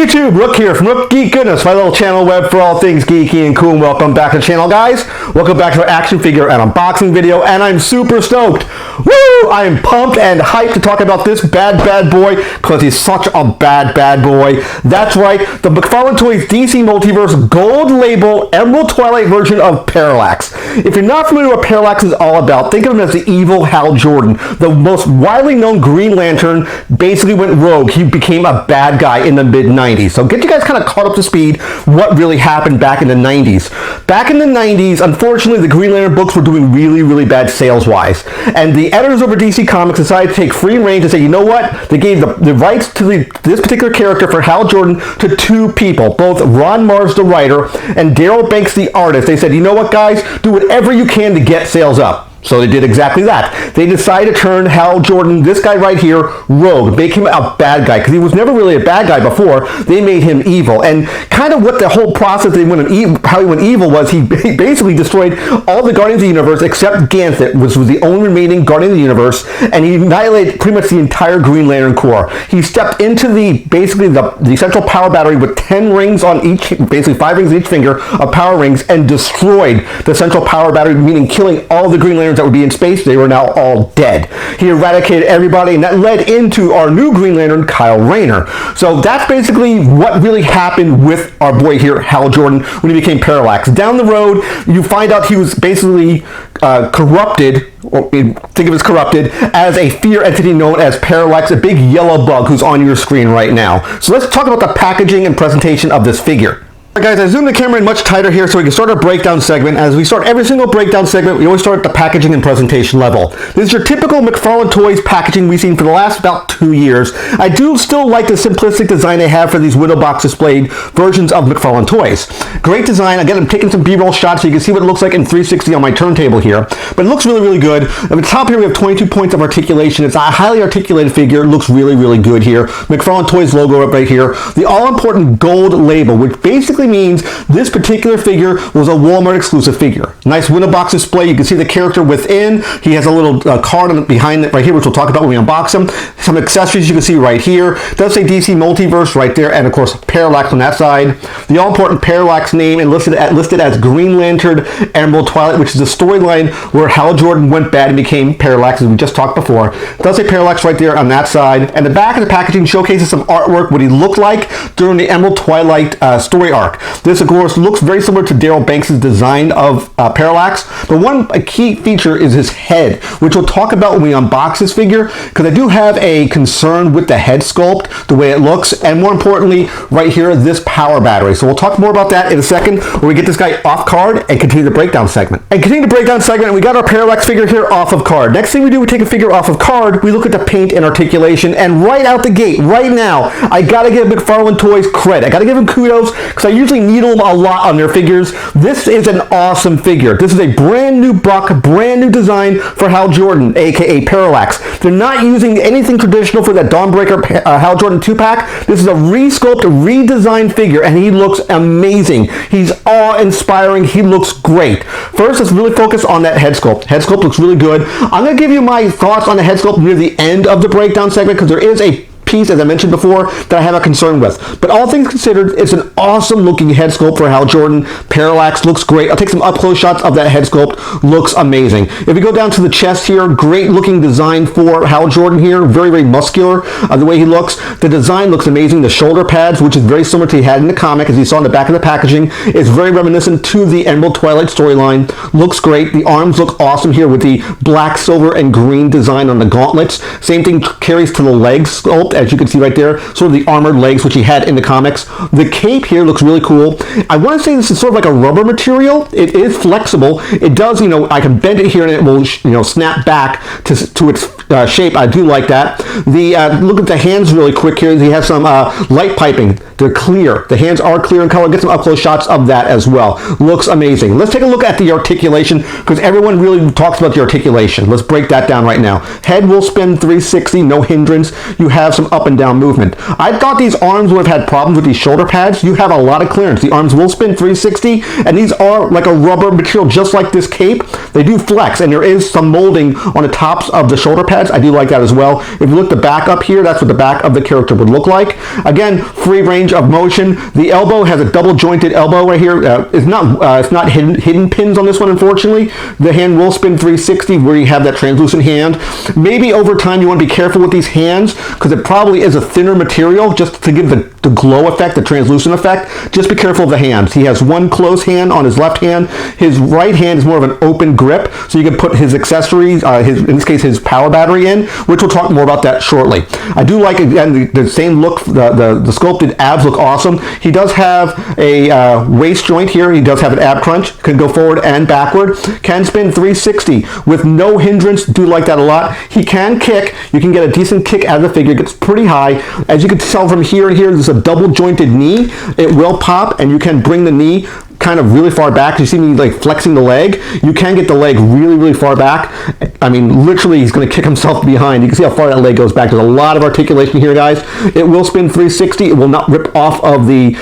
YouTube, Rook here from Rook Geek Goodness, my little channel web for all things geeky and cool. Welcome back to the channel, guys. Welcome back to our action figure and unboxing video, and I'm super stoked. Woo! I am pumped and hyped to talk about this bad boy, because he's such a bad boy. That's right, the Mcfarlane Toys DC Multiverse Gold Label Emerald Twilight version of Parallax. If you're not familiar with what Parallax is all about, think of him as the evil Hal Jordan. The most widely known Green Lantern basically went rogue. He became a bad guy in the mid-90s. So get you guys kind of caught up to speed what really happened back in the 90s. Back in the 90s, unfortunately, the Green Lantern books were doing really bad sales-wise. And the editors over DC Comics decided to take free reign to say, you know what? They gave the rights to this particular character for Hal Jordan to two people, both Ron Mars, the writer, and Daryl Banks, the artist. They said, you know what, guys? Do whatever you can to get sales up. So they did exactly that. They decided to turn Hal Jordan, this guy right here, rogue. Make him a bad guy, because he was never really a bad guy before. They made him evil. And kind of what the whole process how he went evil was, he basically destroyed all the Guardians of the Universe except Ganthet, which was the only remaining Guardian of the Universe, and he annihilated pretty much the entire Green Lantern Corps. He stepped into basically the central power battery with 10 rings on each, basically 5 rings on each finger of power rings, and destroyed the central power battery, meaning killing all the Green Lanterns that would be in space. They were now all dead. He eradicated everybody, and that led into our new Green Lantern, Kyle Rayner. So that's basically what really happened with our boy here, Hal Jordan, when he became Parallax. Down the road, you find out he was basically corrupted, or think of it as corrupted, as a fear entity known as Parallax, a big yellow bug who's on your screen right now. So let's talk about the packaging and presentation of this figure. Alright guys, I zoomed the camera in much tighter here so we can start our breakdown segment. As we start every single breakdown segment, we always start at the packaging and presentation level. This is your typical Mcfarlane Toys packaging we've seen for the last about 2 years. I do still like the simplistic design they have for these window box displayed versions of Mcfarlane Toys. Great design. Again, I'm taking some B-roll shots so you can see what it looks like in 360 on my turntable here. But it looks really good. At the top here we have 22 points of articulation. It's a highly articulated figure. It looks really good here. Mcfarlane Toys logo right here. The all-important gold label, which basically means this particular figure was a Walmart exclusive figure. Nice window box display. You can see the character within. He has a little card behind it right here, which we'll talk about when we unbox him. Some accessories you can see right here. It does say DC Multiverse right there, and of course Parallax on that side. The all-important Parallax name and listed as Green Lantern Emerald Twilight, which is a storyline where Hal Jordan went bad and became Parallax, as we just talked before. It does say Parallax right there on that side. And the back of the packaging showcases some artwork, what he looked like during the Emerald Twilight story arc. This, of course, looks very similar to Daryl Banks' design of Parallax, but a key feature is his head, which we'll talk about when we unbox this figure, because I do have a concern with the head sculpt, the way it looks, and more importantly, right here, this power battery. So we'll talk more about that in a second when we get this guy off card and continue the breakdown segment. And we got our Parallax figure here off of card. Next thing we do, we take a figure off of card, we look at the paint and articulation, and right out the gate, right now, I gotta give Mcfarlane Toys credit. I gotta give him kudos, because I usually needle them a lot on their figures. This is an awesome figure. This is a brand new buck, brand new design for Hal Jordan, aka Parallax. They're not using anything traditional for that Dawnbreaker Hal Jordan 2-pack. This is a re-sculpt, redesigned figure, and he looks amazing. He's awe-inspiring. He looks great. First, let's really focus on that head sculpt. Head sculpt looks really good. I'm going to give you my thoughts on the head sculpt near the end of the breakdown segment, because there is a piece, as I mentioned before, that I have a concern with. But all things considered, it's an awesome looking head sculpt for Hal Jordan. Parallax looks great. I'll take some up close shots of that head sculpt. Looks amazing. If we go down to the chest here, great looking design for Hal Jordan here. Very muscular, the way he looks. The design looks amazing. The shoulder pads, which is very similar to he had in the comic, as you saw in the back of the packaging, is very reminiscent to the Emerald Twilight storyline. Looks great. The arms look awesome here with the black, silver, and green design on the gauntlets. Same thing carries to the leg sculpt, as you can see right there, sort of the armored legs which he had in the comics. The cape here looks really cool. I want to say this is sort of like a rubber material. It is flexible. It does, I can bend it here and it will, snap back to its shape. I do like that. Look at the hands really quick here. He has some light piping. They're clear. The hands are clear in color. Get some up close shots of that as well. Looks amazing. Let's take a look at the articulation, because everyone really talks about the articulation. Let's break that down right now. Head will spin 360, no hindrance. You have some up and down movement. I thought these arms would have had problems with these shoulder pads. You have a lot of clearance. The arms will spin 360, and these are like a rubber material, just like this cape. They do flex, and there is some molding on the tops of the shoulder pads. I do like that as well. If you look the back up here, that's what the back of the character would look like. Again, free range of motion. The elbow has a double jointed elbow right here. It's not hidden pins on this one, unfortunately. The hand will spin 360 where you have that translucent hand. Maybe over time you want to be careful with these hands because it probably is a thinner material just to give the glow effect, the translucent effect. Just be careful of the hands. He has one closed hand on his left hand. His right hand is more of an open grip, so you can put his accessories, in this case his power battery in, which we'll talk more about that shortly. I do like, again, the same look, the sculpted abs look awesome. He does have a waist joint here. He does have an ab crunch. Can go forward and backward. Can spin 360 with no hindrance. Do like that a lot. He can kick. You can get a decent kick out of the figure. It gets pretty high. As you can tell from here and here, there's a double jointed knee. It will pop, and you can bring the knee kind of really far back. You see me like flexing the leg. You can get the leg really, really far back. I mean, literally, he's going to kick himself behind. You can see how far that leg goes back. There's a lot of articulation here, guys. It will spin 360. It will not rip off of the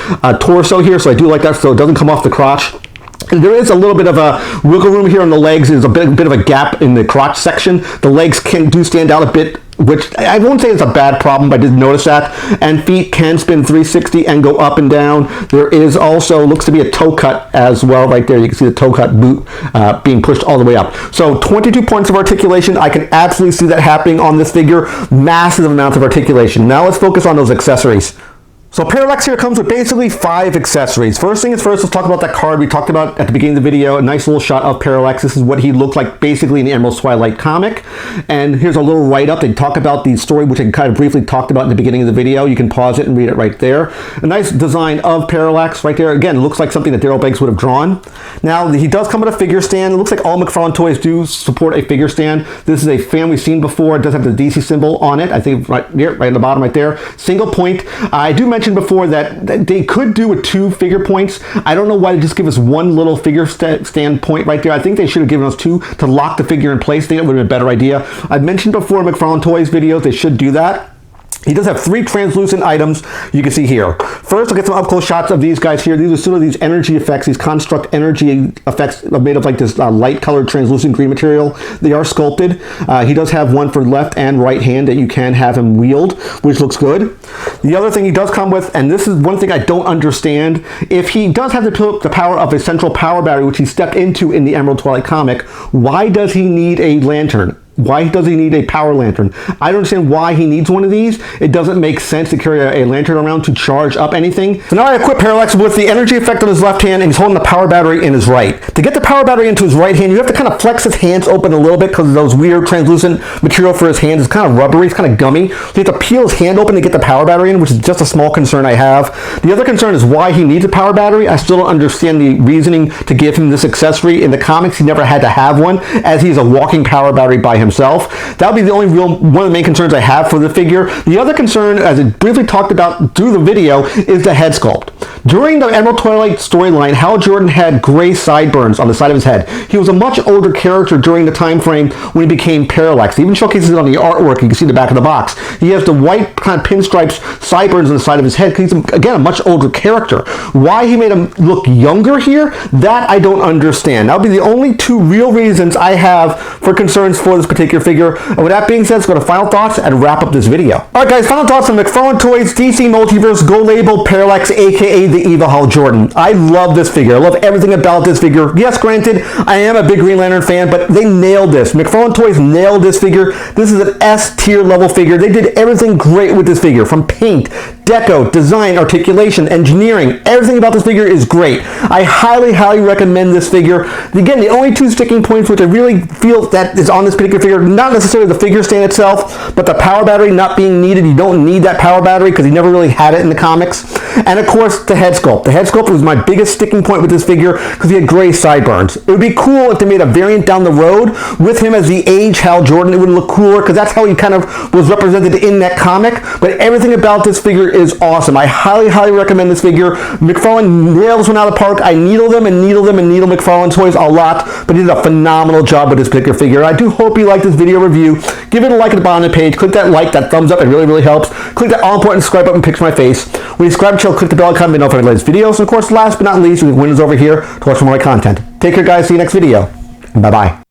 torso here, so I do like that, so it doesn't come off the crotch. There is a little bit of a wiggle room here on the legs. There's a bit of a gap in the crotch section. The legs do stand out a bit, which I won't say it's a bad problem, but I did notice that. And feet can spin 360 and go up and down. There is also, looks to be a toe cut as well right there. You can see the toe cut boot being pushed all the way up. So 22 points of articulation. I can absolutely see that happening on this figure. Massive amounts of articulation. Now let's focus on those accessories. So Parallax here comes with basically 5 accessories. First thing is first, let's talk about that card we talked about at the beginning of the video. A nice little shot of Parallax. This is what he looked like basically in the Emerald Twilight comic. And here's a little write-up. They talk about the story, which I kind of briefly talked about in the beginning of the video. You can pause it and read it right there. A nice design of Parallax right there. Again, looks like something that Daryl Banks would have drawn. Now, he does come with a figure stand. It looks like all Mcfarlane toys do support a figure stand. This is a fan we've seen before. It does have the DC symbol on it. I think right here, right at the bottom right there. Single point. I do mention before that they could do with 2 figure points. I don't know why they just give us one little figure stand point right there. I think they should have given us 2 to lock the figure in place. I think that would have been a better idea. I've mentioned before Mcfarlane Toys videos, they should do that. He does have 3 translucent items you can see here. First, I'll get some up-close shots of these guys here. These are sort of these energy effects, these construct energy effects made of like this light-colored translucent green material. They are sculpted. He does have one for left and right hand that you can have him wield, which looks good. The other thing he does come with, and this is one thing I don't understand, if he does have the power of a central power battery, which he stepped into in the Emerald Twilight comic, why does he need a lantern? Why does he need a power lantern? I don't understand why he needs one of these. It doesn't make sense to carry a lantern around to charge up anything. So now I equip Parallax with the energy effect on his left hand, and he's holding the power battery in his right. To get the power battery into his right hand, you have to kind of flex his hands open a little bit because of those weird translucent material for his hands. It's kind of rubbery, it's kind of gummy. So you have to peel his hand open to get the power battery in, which is just a small concern I have. The other concern is why he needs a power battery. I still don't understand the reasoning to give him this accessory. In the comics, he never had to have one, as he's a walking power battery by himself. That would be the only one of the main concerns I have for the figure. The other concern, as I briefly talked about through the video, is the head sculpt. During the Emerald Twilight storyline, Hal Jordan had gray sideburns on the side of his head. He was a much older character during the time frame when he became Parallax. He even showcases it on the artwork. You can see the back of the box. He has the white kind of pinstripes sideburns on the side of his head because he's, again, a much older character. Why he made him look younger here, that I don't understand. That would be the only 2 real reasons I have for concerns for this particular figure. And with that being said, let's go to final thoughts and wrap up this video. Alright guys, final thoughts on Mcfarlane Toys DC Multiverse Go Label Parallax, aka the Evil Hal Jordan. I love this figure. I love everything about this figure. Yes, granted, I am a big Green Lantern fan, but they nailed this. Mcfarlane Toys nailed this figure. This is an S tier level figure. They did everything great with this figure, from paint, deco, design, articulation, engineering. Everything about this figure is great. I highly, highly recommend this figure. Again, the only 2 sticking points which I really feel that is on this particular figure, not necessarily the figure stand itself, but the power battery not being needed. You don't need that power battery because he never really had it in the comics. And of course, the head sculpt. The head sculpt was my biggest sticking point with this figure because he had gray sideburns. It would be cool if they made a variant down the road with him as the age Hal Jordan. It would look cooler because that's how he kind of was represented in that comic. But everything about this figure is awesome. I highly, highly recommend this figure. McFarlane nails one out of the park. I needle them and needle them and needle McFarlane toys a lot, but he did a phenomenal job with this particular figure. I do hope you like this video review. Give it a like at the bottom of the page. Click that like, that thumbs up. It really, really helps. Click that all-important subscribe button, picture my face. When you subscribe to the channel, click the bell icon to be notified of the latest videos. And of course, last but not least, we have windows over here to watch more of my content. Take care, guys. See you next video. Bye-bye.